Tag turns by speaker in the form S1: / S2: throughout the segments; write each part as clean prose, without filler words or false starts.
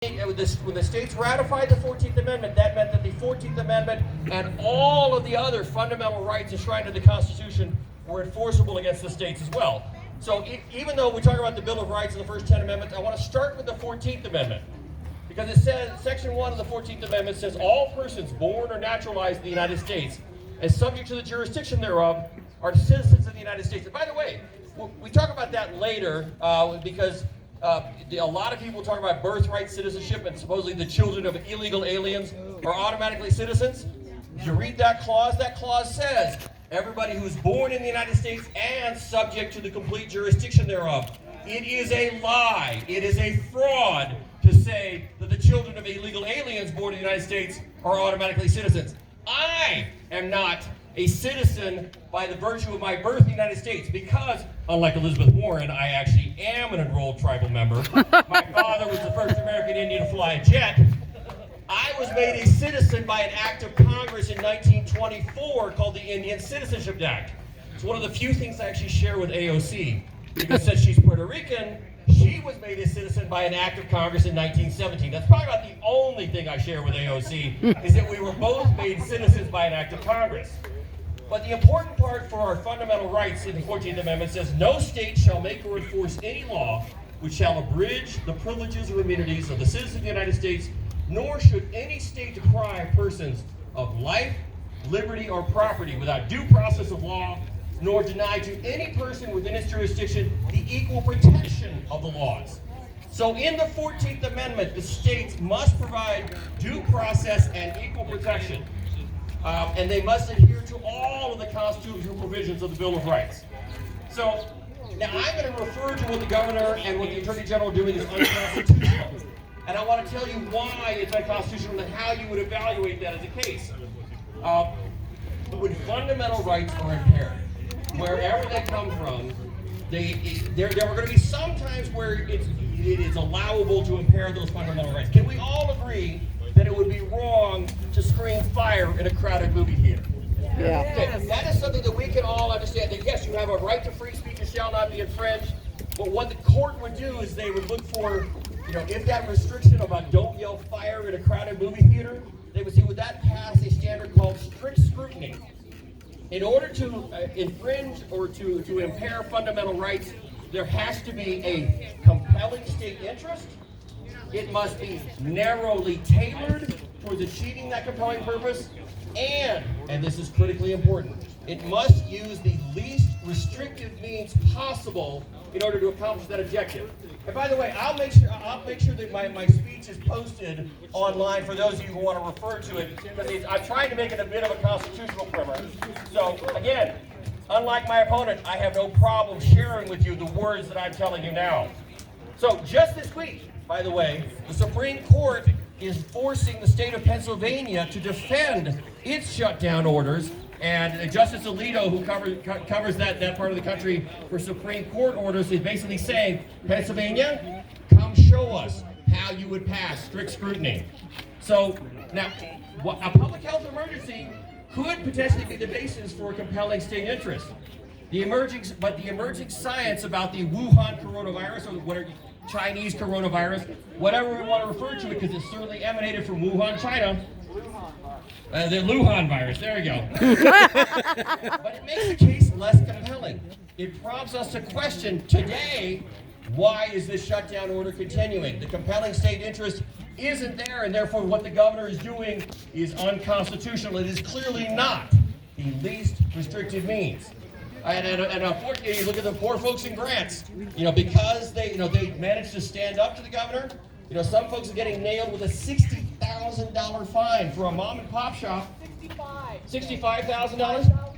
S1: When the states ratified the 14th Amendment, that meant that the 14th Amendment and all of the other fundamental rights enshrined in the Constitution were enforceable against the states as well. So even though we talk about the Bill of Rights and the first 10 amendments, I want to start with the 14th Amendment. Because it says, Section 1 of the 14th Amendment says, all persons born or naturalized in the United States and subject to the jurisdiction thereof are citizens of the United States. And by the way, we talk about that later because a lot of people talk about birthright citizenship and supposedly the children of illegal aliens are automatically citizens. If you read that clause says everybody who's born in the United States and subject to the complete jurisdiction thereof. It is a lie. It is a fraud to say that the children of illegal aliens born in the United States are automatically citizens. I am not a citizen by the virtue of my birth in the United States because, unlike Elizabeth Warren, I actually am an enrolled tribal member. My father was the first American Indian to fly a jet. I was made a citizen by an act of Congress in 1924 called the Indian Citizenship Act. It's one of the few things I actually share with AOC because since she's Puerto Rican, she was made a citizen by an act of Congress in 1917. That's probably about the only thing I share with AOC is that we were both made citizens by an act of Congress. But the important part for our fundamental rights in the 14th Amendment says, no state shall make or enforce any law which shall abridge the privileges or immunities of the citizens of the United States, nor should any state deprive persons of life, liberty, or property without due process of law, nor deny to any person within its jurisdiction the equal protection of the laws. So in the 14th Amendment, the states must provide due process and equal protection. And they must adhere to all of the constitutional provisions of the Bill of Rights. So now I'm going to refer to what the governor and what the attorney general are doing is unconstitutional. And I want to tell you why it's unconstitutional and how you would evaluate that as a case. When fundamental rights are impaired, wherever they come from, there are going to be some times where it is allowable to impair those fundamental rights. Can we all agree that it would be wrong to scream fire in a crowded movie theater?
S2: Yeah.
S1: Okay, that is something that we can all understand, that yes, you have a right to free speech and shall not be infringed, but what the court would do is they would look for, if that restriction about don't yell fire in a crowded movie theater, they would see, would that pass a standard called strict scrutiny? In order to infringe or to impair fundamental rights, there has to be a compelling state interest. It must be narrowly tailored towards achieving that compelling purpose, and this is critically important, it must use the least restrictive means possible in order to accomplish that objective. And by the way, I'll make sure that my speech is posted online for those of you who want to refer to it. Because I'm trying to make it a bit of a constitutional primer. So again, unlike my opponent, I have no problem sharing with you the words that I'm telling you now. So just this week, by the way, the Supreme Court is forcing the state of Pennsylvania to defend its shutdown orders. And Justice Alito, who covers that part of the country for Supreme Court orders, is basically saying, Pennsylvania, come show us how you would pass strict scrutiny. So now, a public health emergency could potentially be the basis for a compelling state interest. The emerging science about the Wuhan coronavirus, or whatever, Chinese coronavirus, whatever we want to refer to it, because it certainly emanated from Wuhan, China. The Luhan virus, there we go. But it makes the case less compelling. It prompts us to question today, why is this shutdown order continuing? The compelling state interest isn't there, and therefore what the governor is doing is unconstitutional. It is clearly not the least restrictive means. And unfortunately, you look at the poor folks in Grants, because they managed to stand up to the governor. Some folks are getting nailed with a $60,000 fine for a mom and pop shop. $65,000?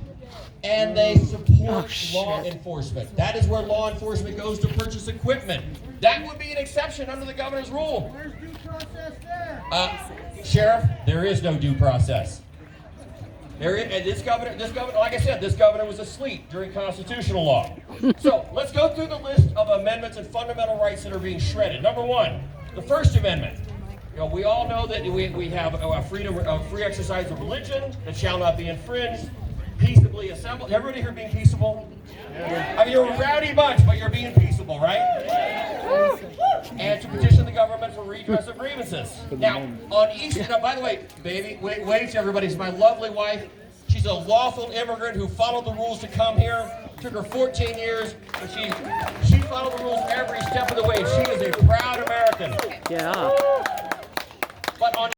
S1: And they support law enforcement. That is where law enforcement goes to purchase equipment. That would be an exception under the governor's rule.
S3: Where's due process there?
S1: Sheriff, there is no due process. This governor, like I said, this governor was asleep during constitutional law. So let's go through the list of amendments and fundamental rights that are being shredded. Number one, the First Amendment. We all know that we have a freedom of free exercise of religion that shall not be infringed. Peaceably assembled. Everybody here being peaceable? I mean, you're a rowdy bunch, but you're being peaceable, right? and to petition the government for redress of grievances. Now, on Easter, now, by the way, baby, wave to everybody. It's my lovely wife. She's a lawful immigrant who followed the rules to come here. Took her 14 years, but she followed the rules every step of the way. She is a proud American.
S2: Yeah.
S1: But on